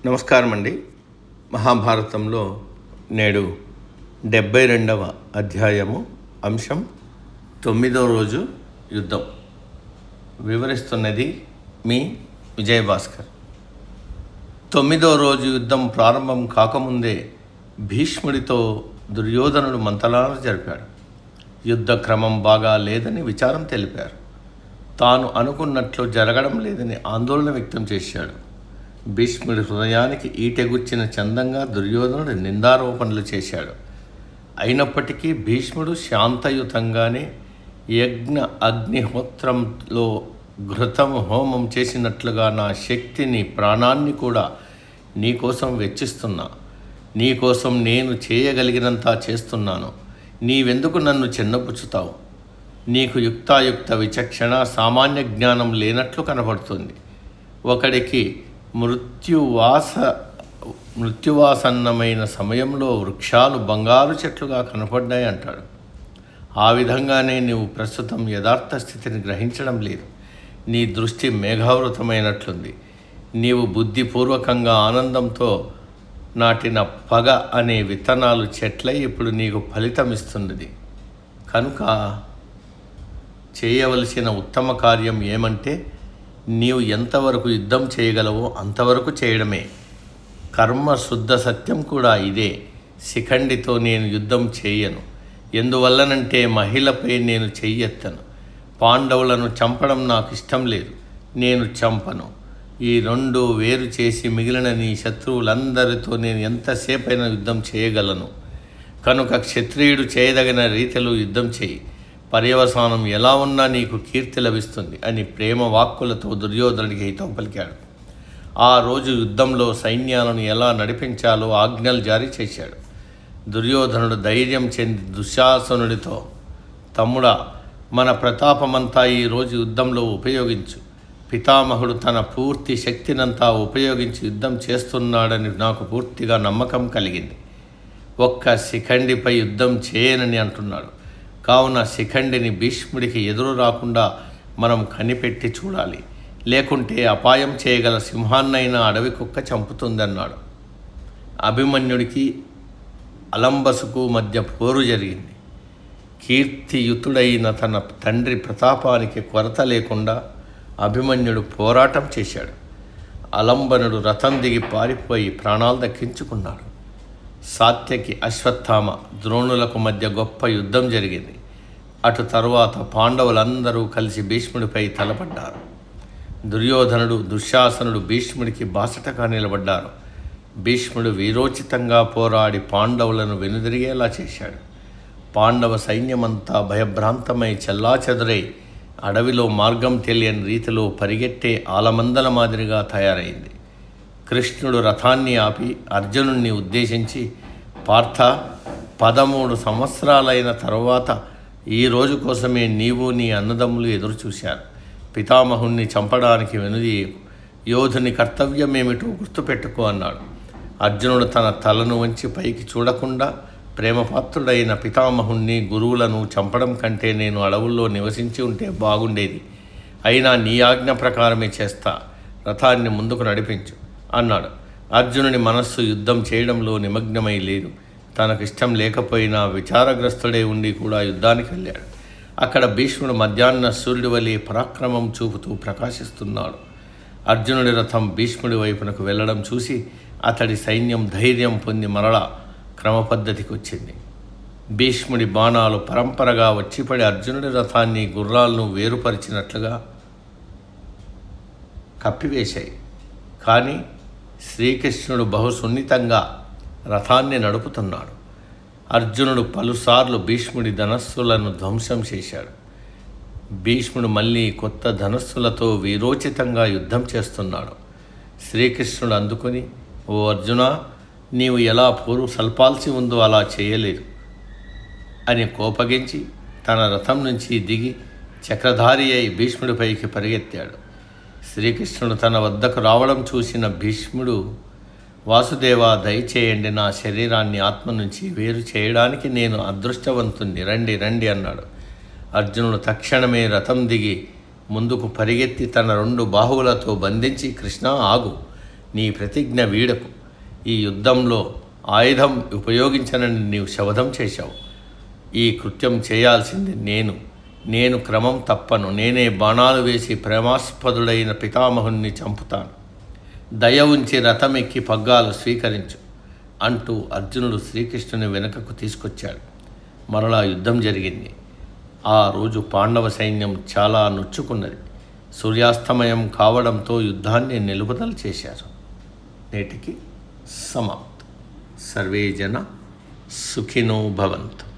నమస్కారం అండి. మహాభారతంలో నేడు 72వ అధ్యాయము అంశం 9వ రోజు యుద్ధం వివరిస్తున్నది మీ విజయభాస్కర్. 9వ రోజు యుద్ధం ప్రారంభం కాకముందే భీష్ముడితో దుర్యోధనుడు మంతనాలు జరిపాడు. యుద్ధ క్రమం బాగా లేదని విచారం తెలిపారు. తాను అనుకున్నట్లు జరగడం లేదని ఆందోళన వ్యక్తం చేశాడు. భీష్ముడి హృదయానికి ఈటెగుచ్చిన చందంగా దుర్యోధనుడు నిందారోపణలు చేశాడు. అయినప్పటికీ భీష్ముడు శాంతయుతంగానే యజ్ఞ అగ్నిహోత్రంలో ఘృతం హోమం చేసినట్లుగా నా శక్తిని ప్రాణాన్ని కూడా నీకోసం వెచ్చిస్తున్నా, నీకోసం నేను చేయగలిగినంత చేస్తున్నాను, నీవెందుకు నన్ను చిన్నపుచ్చుతావు? నీకు యుక్తాయుక్త విచక్షణ సామాన్య జ్ఞానం లేనట్లు కనబడుతుంది. ఒకడికి మృత్యువాసన్నమైన సమయంలో వృక్షాలు బంగారు చెట్లుగా కనపడ్డాయి అంటాడు. ఆ విధంగానే నీవు ప్రస్తుతం యథార్థ స్థితిని గ్రహించడం లేదు. నీ దృష్టి మేఘావృతమైనట్లుంది. నీవు బుద్ధిపూర్వకంగా ఆనందంతో నాటిన పగ అనే విత్తనాలు చెట్లై ఇప్పుడు నీకు ఫలితమిస్తున్నది. కనుక చేయవలసిన ఉత్తమ కార్యం ఏమంటే నీవు ఎంతవరకు యుద్ధం చేయగలవో అంతవరకు చేయడమే. కర్మ శుద్ధ సత్యం కూడా ఇదే. శిఖండితో నేను యుద్ధం చేయను. ఎందువల్లనంటే మహిళపై నేను చెయ్యెత్తను. పాండవులను చంపడం నాకు ఇష్టం లేదు, నేను చంపను. ఈ రెండు వేరు చేసి మిగిలిన నీ శత్రువులందరితో నేను ఎంతసేపైనా యుద్ధం చేయగలను. కనుక క్షత్రియుడు చేయదగిన రీతిలో యుద్ధం చేయి. పర్యవసానం ఎలా ఉన్నా నీకు కీర్తి లభిస్తుంది అని ప్రేమ వాక్కులతో దుర్యోధనుడికి హితం పలికాడు. ఆ రోజు యుద్ధంలో సైన్యాలను ఎలా నడిపించాలో ఆజ్ఞలు జారీ చేశాడు. దుర్యోధనుడు ధైర్యం చెంది దుశ్శాసనుడితో, తమ్ముడా, మన ప్రతాపమంతా ఈరోజు యుద్ధంలో ఉపయోగించు. పితామహుడు తన పూర్తి శక్తినంతా ఉపయోగించి యుద్ధం చేస్తున్నాడని నాకు పూర్తిగా నమ్మకం కలిగింది. ఒక్క శిఖండిపై యుద్ధం చేయనని అంటున్నాడు. కావున శిఖండిని భీష్ముడికి ఎదురు రాకుండా మనం కనిపెట్టి చూడాలి. లేకుంటే అపాయం చేయగల సింహాన్నైనా అడవి కుక్క చంపుతుందన్నాడు. అభిమన్యుడికి అలంబసుకు మధ్య పోరు జరిగింది. కీర్తియుతుడైన తన తండ్రి ప్రతాపానికి కొరత లేకుండా అభిమన్యుడు పోరాటం చేశాడు. అలంబనుడు రథం దిగి పారిపోయి ప్రాణాలు దక్కించుకున్నాడు. సాత్యకి అశ్వత్థామ ద్రోణులకు మధ్య గొప్ప యుద్ధం జరిగింది. అటు తరువాత పాండవులందరూ కలిసి భీష్ముడిపై తలపడ్డారు. దుర్యోధనుడు దుశ్శాసనుడు భీష్ముడికి బాసటగా నిలబడ్డారు. భీష్ముడు వీరోచితంగా పోరాడి పాండవులను వెనుదిరిగేలా చేశాడు. పాండవ సైన్యమంతా భయభ్రాంతమై చెల్లాచెదరై అడవిలో మార్గం తెలియని రీతిలో పరిగెట్టే ఆలమందల మాదిరిగా తయారైంది. కృష్ణుడు రథాన్ని ఆపి అర్జునుడిని ఉద్దేశించి, పార్థ, 13 సంవత్సరాలైన తరువాత ఈ రోజు కోసమే నీవు నీ అన్నదమ్ములు ఎదురుచూశారు. పితామహుణ్ణి చంపడానికి వెనుదీయకు. యోధుని కర్తవ్యమేమిటో గుర్తుపెట్టుకో అన్నాడు. అర్జునుడు తన తలను వంచి పైకి చూడకుండా, ప్రేమపాత్రుడైన పితామహుణ్ణి గురువులను చంపడం కంటే నేను అడవుల్లో నివసించి ఉంటే బాగుండేది. అయినా నీ ఆజ్ఞ ప్రకారమే చేస్తా. రథాన్ని ముందుకు నడిపించు అన్నాడు. అర్జునుడి మనస్సు యుద్ధం చేయడంలో నిమగ్నమై లేదు. తనకు ఇష్టం లేకపోయినా విచారగ్రస్తుడే ఉండి కూడా యుద్ధానికి వెళ్ళాడు. అక్కడ భీష్ముడు మధ్యాహ్న సూర్యుడి వలె పరాక్రమం చూపుతూ ప్రకాశిస్తున్నాడు. అర్జునుడి రథం భీష్ముడి వైపునకు వెళ్ళడం చూసి అతడి సైన్యం ధైర్యం పొంది మరలా క్రమపద్ధతికి వచ్చింది. భీష్ముడి బాణాలు పరంపరగా వచ్చిపడి అర్జునుడి రథాన్ని గుర్రాలను వేరుపరిచినట్లుగా కప్పివేశాయి. కానీ శ్రీకృష్ణుడు బహు సున్నితంగా రథాన్ని నడుపుతున్నాడు. అర్జునుడు పలుసార్లు భీష్ముడి ధనస్సులను ధ్వంసం చేశాడు. భీష్ముడు మళ్ళీ కొత్త ధనస్సులతో వీరోచితంగా యుద్ధం చేస్తున్నాడు. శ్రీకృష్ణుడు అందుకుని, ఓ అర్జున, నీవు ఎలా పోరు సల్పాల్సి ఉందో అలా చేయలేదు అని కోపగించి తన రథం నుంచి దిగి చక్రధారి అయి భీష్ముడిపైకి పరిగెత్తాడు. శ్రీకృష్ణుడు తన వద్దకు రావడం చూసిన భీష్ముడు, వాసుదేవ, దయచేయండి, నా శరీరాన్ని ఆత్మ నుంచి వేరు చేయడానికి నేను అదృష్టవంతుణ్ణి, రండి రండి అన్నాడు. అర్జునుడు తక్షణమే రథం దిగి ముందుకు పరిగెత్తి తన 2 బాహువులతో బంధించి, కృష్ణ ఆగు, నీ ప్రతిజ్ఞ వీడకు. ఈ యుద్ధంలో ఆయుధం ఉపయోగించనని నీవు శపథం చేశావు. ఈ కృత్యం చేయాల్సింది నేను క్రమం తప్పను. నేనే బాణాలు వేసి ప్రేమాస్పదుడైన పితామహుణ్ణి చంపుతాను. దయ ఉంచి రథమెక్కి పగ్గాలు స్వీకరించు అంటూ అర్జునుడు శ్రీకృష్ణుని వెనుకకు తీసుకొచ్చాడు. మరలా యుద్ధం జరిగింది. ఆ రోజు పాండవ సైన్యం చాలా నొచ్చుకున్నది. సూర్యాస్తమయం కావడంతో యుద్ధాన్ని నిలుపుదల చేశారు. నేటికి సమాప్తం. సర్వే జన సుఖినో భవంతు.